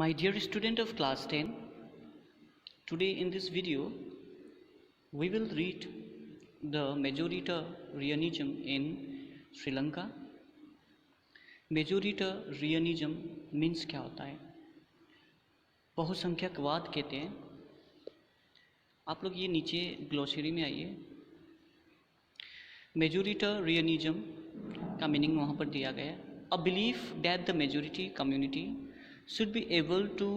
My dear student of class 10, today in this video we will read the majoritarianism in Sri Lanka. Majoritarianism means क्या होता है? बहुसंख्यकवाद कहते हैं। आप लोग ये नीचे ग्लोसरी में आइए। मेजोरिटेरियनिज्म का मीनिंग वहाँ पर दिया गया है। A belief that the majority community should be able to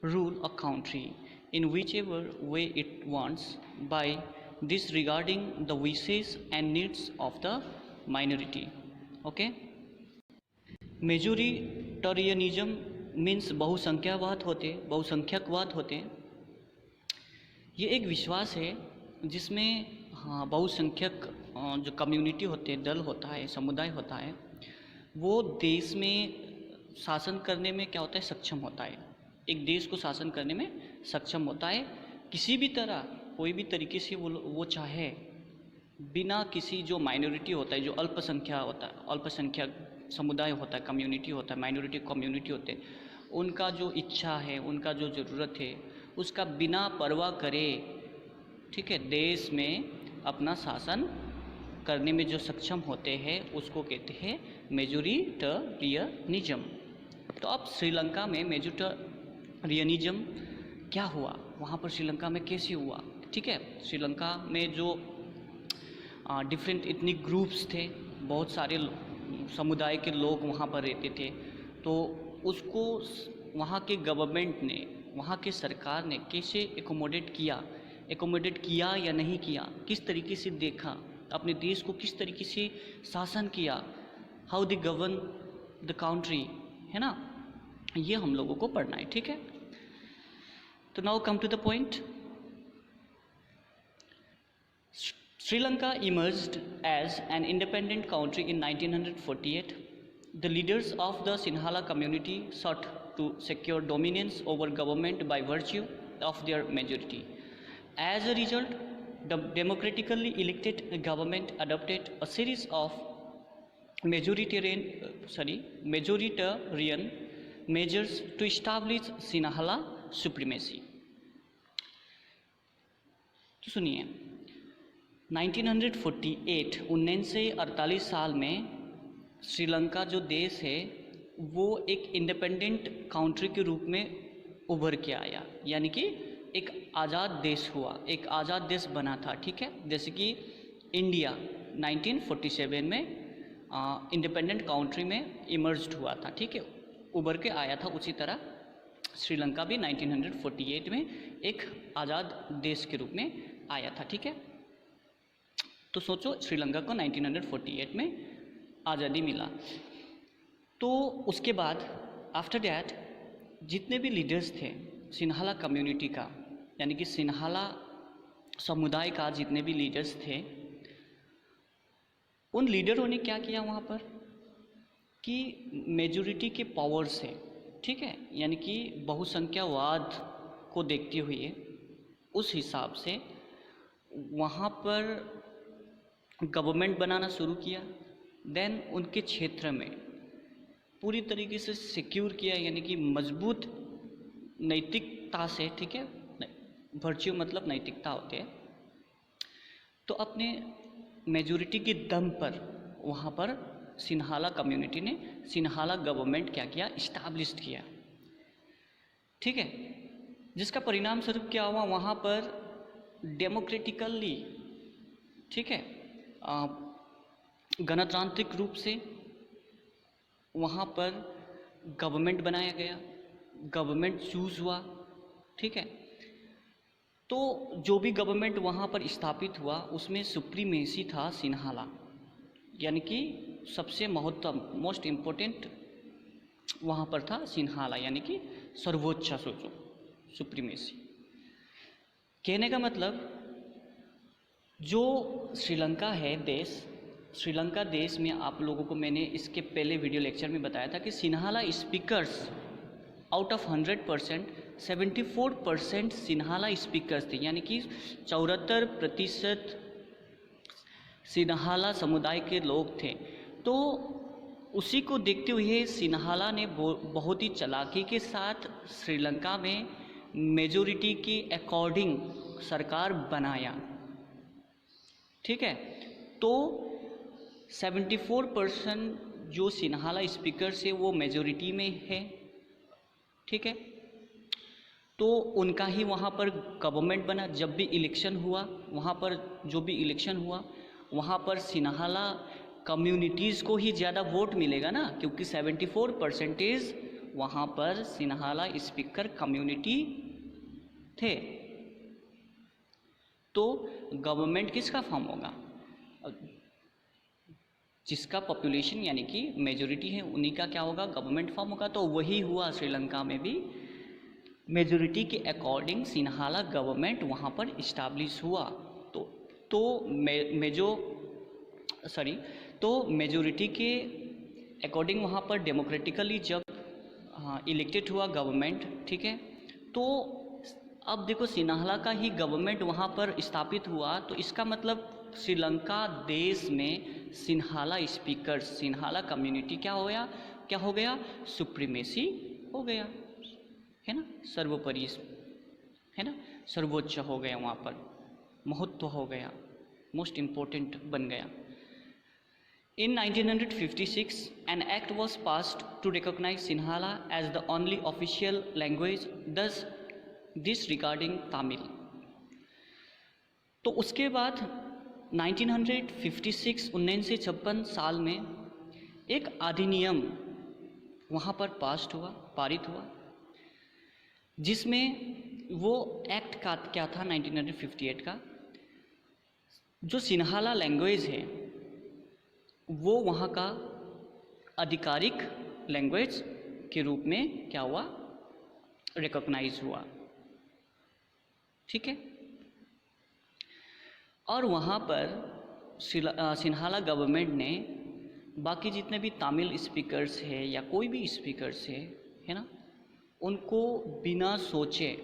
rule a country in whichever way it wants by disregarding the wishes and needs of the minority. Okay? Majoritarianism means बहुसंख्यकवाद होते। ये एक विश्वास है जिसमें बहुसंख्यक जो कम्युनिटी होते हैं, दल होता है, समुदाय होता है, वो देश में शासन करने में क्या होता है, सक्षम होता है। एक देश को शासन करने में सक्षम होता है किसी भी तरह, कोई भी तरीके से वो चाहे, बिना किसी जो माइनॉरिटी होता है, जो अल्पसंख्यक समुदाय होता है, कम्युनिटी होता है, माइनॉरिटी कम्युनिटी होते हैं, उनका जो इच्छा है, उनका जो ज़रूरत है, उसका बिना परवाह करे, ठीक है, देश में अपना शासन करने में जो सक्षम होते हैं उसको कहते हैं मेजोरिटेरियनिज्म। तो अब श्रीलंका में मेजोरिटेरियनिज्म क्या हुआ, वहाँ पर श्रीलंका में कैसे हुआ, ठीक है। श्रीलंका में जो डिफरेंट इथनिक ग्रुप्स थे, बहुत सारे समुदाय के लोग वहाँ पर रहते थे, तो उसको वहाँ के गवर्नमेंट ने, वहाँ के सरकार ने कैसे एकोमोडेट किया या नहीं किया, किस तरीके से देखा, अपने देश को किस तरीके से शासन किया, how they govern the country, है ना, ये हम लोगों को पढ़ना है, ठीक है। तो now come to the point. Sri Lanka emerged as an independent country in 1948. The leaders of the Sinhala community sought to secure dominance over government by virtue of their majority. As a result, the democratically elected government adopted a series of majoritarian measures to establish Sinhala supremacy. तो सुनिए, 1948 साल में श्रीलंका जो देश है वो एक independent country के रूप में उभर के आया, यानी कि एक आज़ाद देश हुआ, एक आज़ाद देश बना था, ठीक है। जैसे कि इंडिया 1947 में इंडिपेंडेंट कंट्री में इमर्ज्ड हुआ था, ठीक है, उभर के आया था, उसी तरह श्रीलंका भी 1948 में एक आज़ाद देश के रूप में आया था, ठीक है। तो सोचो, श्रीलंका को 1948 में आज़ादी मिला। तो उसके बाद आफ्टर डैट जितने भी लीडर्स थे सिन्हाला कम्युनिटी का, यानी कि सिन्हाला समुदाय का जितने भी लीडर्स थे, उन लीडरों ने क्या किया वहाँ पर कि मेजॉरिटी के पावर से, ठीक है, यानी कि बहुसंख्यावाद को देखते हुए उस हिसाब से वहाँ पर गवर्नमेंट बनाना शुरू किया। देन उनके क्षेत्र में पूरी तरीके से सिक्योर किया, यानी कि मजबूत नैतिकता से, ठीक है, वर्च्यू मतलब नैतिकता होते हैं। तो अपने मेजॉरिटी के दम पर वहाँ पर सिन्हाला कम्युनिटी ने सिन्हाला गवर्नमेंट क्या किया, इस्टेब्लिश किया, ठीक है। जिसका परिणाम स्वरूप क्या हुआ, वहाँ पर डेमोक्रेटिकली, ठीक है, गणतांत्रिक रूप से वहाँ पर गवर्नमेंट बनाया गया, गवर्नमेंट चूज़ हुआ, ठीक है। तो जो भी गवर्नमेंट वहाँ पर स्थापित हुआ उसमें सुप्रीमेसी था सिन्हाला, यानी कि सबसे मोस्ट इम्पोर्टेंट वहाँ पर था सिन्हाला, यानी कि सर्वोच्च, सोचो, सुप्रीमेसी। कहने का मतलब जो श्रीलंका है देश, श्रीलंका देश में आप लोगों को मैंने इसके पहले वीडियो लेक्चर में बताया था कि Sinhala speakers out of 100% 74% Sinhala speakers थे, यानी कि 74% सिन्हाला समुदाय के लोग थे। तो उसी को देखते हुए सिन्हाला ने बहुत ही चालाकी के साथ श्रीलंका में मेजोरिटी के अकॉर्डिंग सरकार बनाया। ठीक है, तो 74% जो सिन्हाला स्पीकर्स है वो मेजोरिटी में है। ठीक है, तो उनका ही वहाँ पर गवर्नमेंट बना। जब भी इलेक्शन हुआ, वहाँ पर जो भी इलेक्शन हुआ वहाँ पर सिन्हाला कम्युनिटीज़ को ही ज़्यादा वोट मिलेगा ना, क्योंकि 74% वहाँ पर सिन्हाला स्पीकर कम्युनिटी थे। तो गवर्नमेंट किसका फॉर्म होगा? जिसका पॉपुलेशन यानी कि मेजॉरिटी है उन्हीं का क्या होगा? गवर्नमेंट फॉर्म होगा। तो वही हुआ श्रीलंका में भी, मेजॉरिटी के अकॉर्डिंग सिन्हाला गवर्नमेंट वहाँ पर इस्टाब्लिश हुआ। तो मेजॉरिटी के अकॉर्डिंग वहाँ पर डेमोक्रेटिकली जब इलेक्टेड हुआ गवर्नमेंट, ठीक है, तो अब देखो सिन्हाला का ही गवर्नमेंट वहाँ पर स्थापित हुआ, तो इसका मतलब श्रीलंका देश में सिन्हाला स्पीकर, सिन्हाला कम्युनिटी क्या हो गया? सुप्रीमेसी हो गया, है ना, सर्वोपरि, है ना, सर्वोच्च हो गया, वहाँ पर महत्व हो गया, मोस्ट इम्पोर्टेंट बन गया। In 1956, an act was passed to recognize Sinhala as the only official language, thus disregarding Tamil. तो उसके बाद 1956 साल में एक अधिनियम वहाँ पर पारित हुआ, जिसमें वो एक्ट का क्या था 1958 का, जो सिन्हाला लैंग्वेज है वो वहाँ का आधिकारिक लैंग्वेज के रूप में क्या हुआ? रिकॉग्नाइज हुआ। ठीक है, और वहाँ पर सिन्हाला गवर्नमेंट ने बाकी जितने भी तमिल स्पीकर्स है या कोई भी स्पीकर्स है ना, उनको बिना सोचे,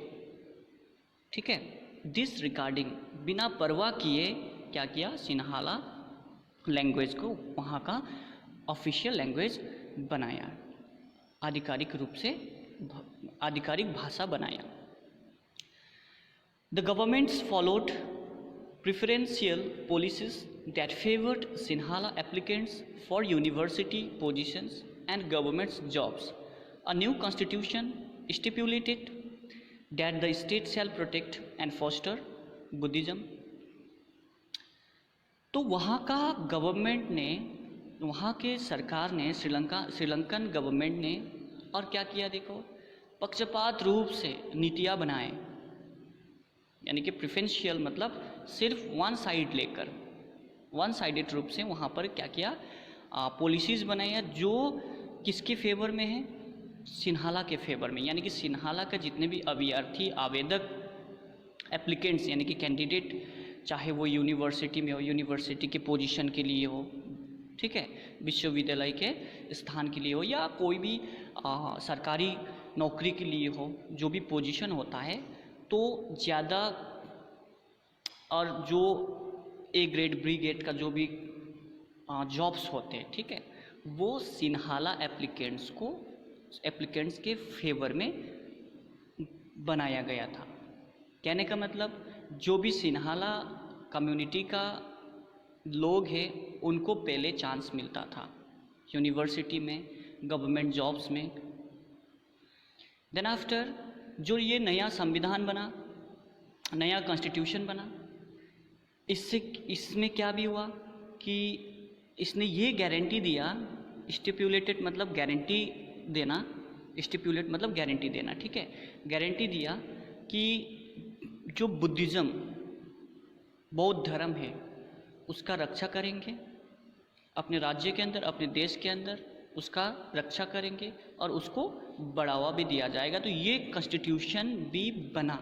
ठीक है, डिसरिगार्डिंग, बिना परवाह किए क्या किया? सिन्हाला लैंग्वेज को वहाँ का ऑफिशियल लैंग्वेज बनाया, आधिकारिक रूप से आधिकारिक भाषा बनाया। The governments followed preferential policies that favored Sinhala applicants for university positions and government jobs. A new constitution stipulated that the state shall protect and foster Buddhism. तो वहाँ का गवर्नमेंट ने, वहाँ के सरकार ने, श्रीलंकन गवर्नमेंट ने और क्या किया? देखो, पक्षपात रूप से नीतियाँ बनाए, यानी कि प्रेफरेंशियल मतलब सिर्फ वन साइडेड रूप से वहाँ पर क्या किया? पॉलिसीज़ बनाया जो किसके फेवर में है? सिन्हाला के फेवर में। यानी कि सिन्हाला का जितने भी अभ्यर्थी, आवेदक, एप्लीकेंट्स यानी कि कैंडिडेट, चाहे वो यूनिवर्सिटी में हो, यूनिवर्सिटी के पोजीशन के लिए हो, ठीक है, विश्वविद्यालय के स्थान के लिए हो, या कोई भी सरकारी नौकरी के लिए हो, जो भी पोजीशन होता है, तो ज़्यादा, और जो ए ग्रेड, बी ग्रेड का जो भी जॉब्स होते हैं, ठीक है, वो सिन्हाला एप्लीकेंट्स के फेवर में बनाया गया था। कहने का मतलब जो भी सिन्हाला कम्युनिटी का लोग हैं उनको पहले चांस मिलता था यूनिवर्सिटी में, गवर्नमेंट जॉब्स में। देन आफ्टर जो ये नया संविधान बना, नया कॉन्स्टिट्यूशन बना, इसमें क्या भी हुआ कि इसने ये गारंटी दिया, स्टिपुलेटेड मतलब गारंटी देना, स्टिपुलेट मतलब गारंटी देना, ठीक है, गारंटी दिया कि जो बुद्धिज़्म, बौद्ध धर्म है, उसका रक्षा करेंगे अपने राज्य के अंदर, अपने देश के अंदर उसका रक्षा करेंगे और उसको बढ़ावा भी दिया जाएगा। तो ये कॉन्स्टिट्यूशन भी बना।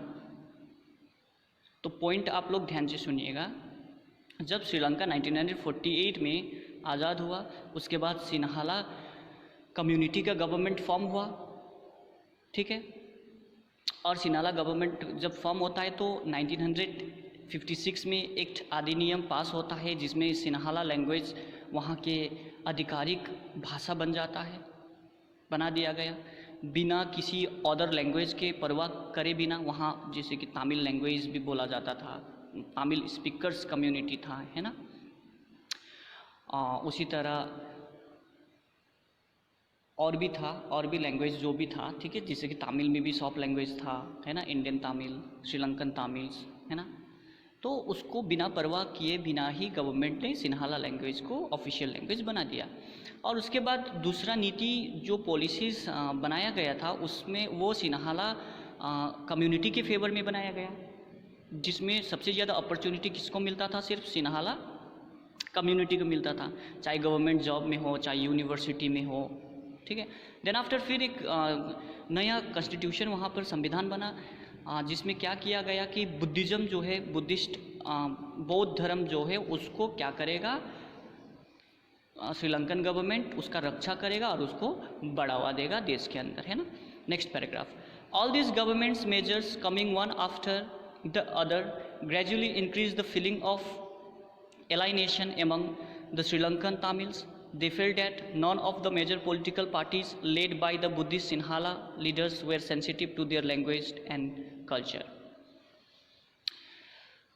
तो पॉइंट आप लोग ध्यान से सुनिएगा। जब श्रीलंका 1948 में आज़ाद हुआ, उसके बाद सिन्हाला कम्युनिटी का गवर्नमेंट फॉर्म हुआ, ठीक है, और सिन्हाला गवर्नमेंट जब फॉर्म होता है तो 1956 में एक अधिनियम पास होता है जिसमें सिन्हाला लैंग्वेज वहाँ के आधिकारिक भाषा बना दिया गया, बिना किसी अदर लैंग्वेज के परवाह करे बिना। वहाँ जैसे कि तमिल लैंग्वेज भी बोला जाता था, तमिल स्पीकर्स कम्युनिटी था, है ना। उसी तरह और भी लैंग्वेज जो भी था, ठीक है, जैसे कि तमिल में भी सॉफ्ट लैंग्वेज था, है ना, इंडियन तमिल, श्रीलंकन तमिल्स, है ना। तो उसको बिना परवाह किए बिना ही गवर्नमेंट ने सिन्हाला लैंग्वेज को ऑफिशियल लैंग्वेज बना दिया। और उसके बाद दूसरा नीति जो पॉलिसीज़ बनाया गया था उसमें वो सिन्हाला कम्युनिटी के फेवर में बनाया गया, जिसमें सबसे ज़्यादा अपॉर्चुनिटी किसको मिलता था? सिर्फ सिन्हाला कम्युनिटी को मिलता था, चाहे गवर्नमेंट जॉब में हो, चाहे यूनिवर्सिटी में हो, ठीक है। देन आफ्टर फिर एक नया कॉन्स्टिट्यूशन वहाँ पर संविधान बना, जिसमें क्या किया गया कि बुद्धिज़्म जो है, बुद्धिस्ट बौद्ध धर्म जो है उसको क्या करेगा, श्रीलंकन गवर्नमेंट उसका रक्षा करेगा और उसको बढ़ावा देगा देश के अंदर, है ना। Next paragraph, all this governments measures coming one after the other gradually increase the feeling of alienation among the Sri Lankan Tamils. They felt that none of the major political parties led by the Buddhist Sinhala leaders were sensitive to their language and culture.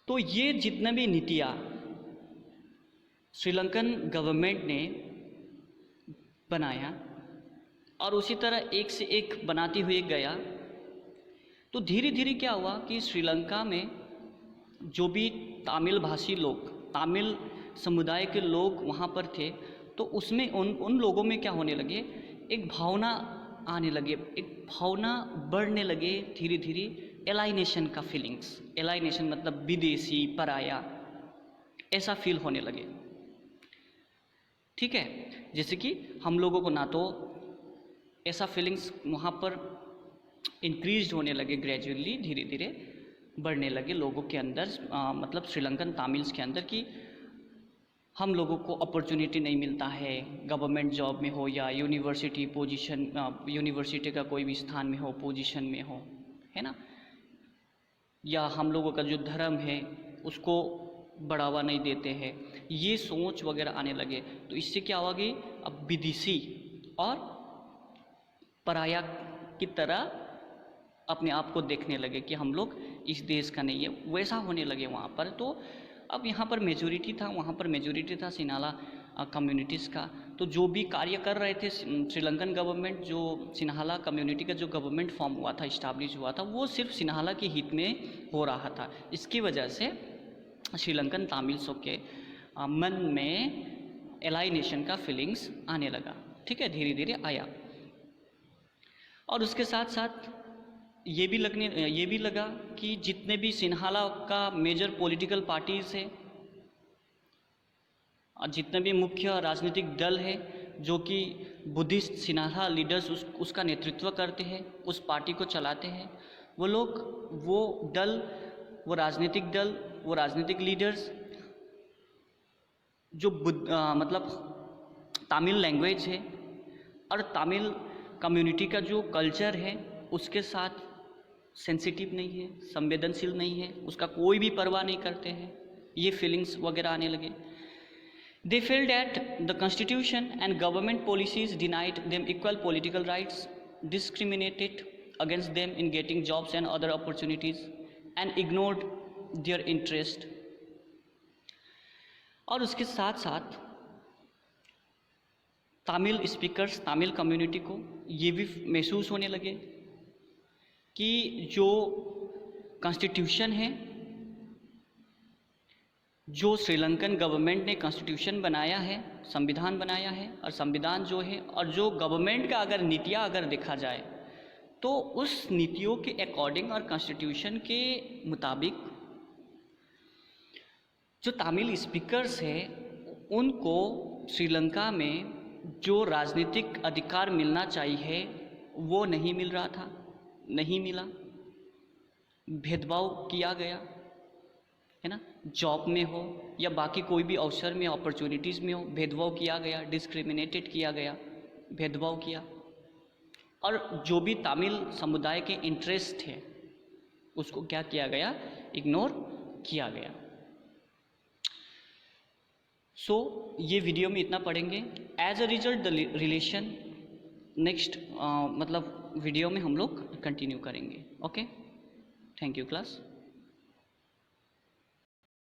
तो ये जितने भी नीतियाँ Sri Lankan government ने बनाया और उसी तरह एक से एक बनाती हुई गया, तो धीरे धीरे क्या हुआ कि श्रीलंका में जो भी तमिल भाषी लोग, तमिल समुदाय के लोग वहाँ पर थे, तो उसमें उन लोगों में क्या होने लगे, एक भावना आने लगे, एक भावना बढ़ने लगे धीरे धीरे, एलाइनेशन का फीलिंग्स। एलाइनेशन मतलब विदेशी, पराया, ऐसा फील होने लगे, ठीक है। जैसे कि हम लोगों को ना तो ऐसा फीलिंग्स वहाँ पर इंक्रीज होने लगे, ग्रेजुअली धीरे धीरे बढ़ने लगे लोगों के अंदर, मतलब श्रीलंकन तमिल्स के अंदर, कि हम लोगों को अपॉर्चुनिटी नहीं मिलता है गवर्नमेंट जॉब में हो या यूनिवर्सिटी पोजीशन, यूनिवर्सिटी का कोई भी स्थान में हो, पोजीशन में हो, है ना, या हम लोगों का जो धर्म है उसको बढ़ावा नहीं देते हैं, ये सोच वगैरह आने लगे। तो इससे क्या हुआ कि अब विदेशी और पराया की तरह अपने आप को देखने लगे कि हम लोग इस देश का नहीं है, वैसा होने लगे वहाँ पर। तो अब यहाँ पर मेजोरिटी था, वहाँ पर मेजोरिटी था सिन्हाला कम्युनिटीज़ का, तो जो भी कार्य कर रहे थे श्रीलंकन गवर्नमेंट, जो सिन्हाला कम्युनिटी का जो गवर्नमेंट फॉर्म हुआ था, इस्टाब्लिश हुआ था, वो सिर्फ सिन्हाला के हित में हो रहा था। इसकी वजह से श्रीलंकन तमिल्सों के मन में एलाइनेशन का फीलिंग्स आने लगा, ठीक है, धीरे धीरे आया। और उसके साथ साथ ये भी लगा कि जितने भी सिन्हाला का मेजर पॉलिटिकल पार्टीज़ है, जितने भी मुख्य राजनीतिक दल है जो कि बुद्धिस्ट सिन्हाला लीडर्स उसका नेतृत्व करते हैं, उस पार्टी को चलाते हैं, वो लोग, वो दल, वो राजनीतिक दल, वो राजनीतिक लीडर्स जो मतलब तमिल लैंग्वेज है और तमिल कम्युनिटी का जो कल्चर है उसके साथ सेंसिटिव नहीं है, संवेदनशील नहीं है, उसका कोई भी परवाह नहीं करते हैं, ये फीलिंग्स वगैरह आने लगे। They felt that the constitution and government policies denied them equal political rights, discriminated against them in getting jobs and other opportunities, and ignored their interest. और उसके साथ साथ तमिल स्पीकर्स, तमिल कम्युनिटी को ये भी महसूस होने लगे कि जो कॉन्स्टिट्यूशन है, जो श्रीलंकन गवर्नमेंट ने कॉन्स्टिट्यूशन बनाया है, संविधान बनाया है, और संविधान जो है और जो गवर्नमेंट का अगर नीतियाँ अगर देखा जाए तो उस नीतियों के अकॉर्डिंग और कॉन्स्टिट्यूशन के मुताबिक जो तमिल स्पीकर्स हैं उनको श्रीलंका में जो राजनीतिक अधिकार मिलना चाहिए वो नहीं मिल रहा था, नहीं मिला, भेदभाव किया गया, है ना, जॉब में हो या बाकी कोई भी अवसर में, अपॉर्चुनिटीज़ में हो, भेदभाव किया गया, डिस्क्रिमिनेटेड किया गया, भेदभाव किया। और जो भी तमिल समुदाय के इंटरेस्ट थे उसको क्या किया गया, इग्नोर किया गया। सो ये वीडियो में इतना पढ़ेंगे। As a result the relation next मतलब वीडियो में हम लोग कंटिन्यू करेंगे। Okay, thank you class.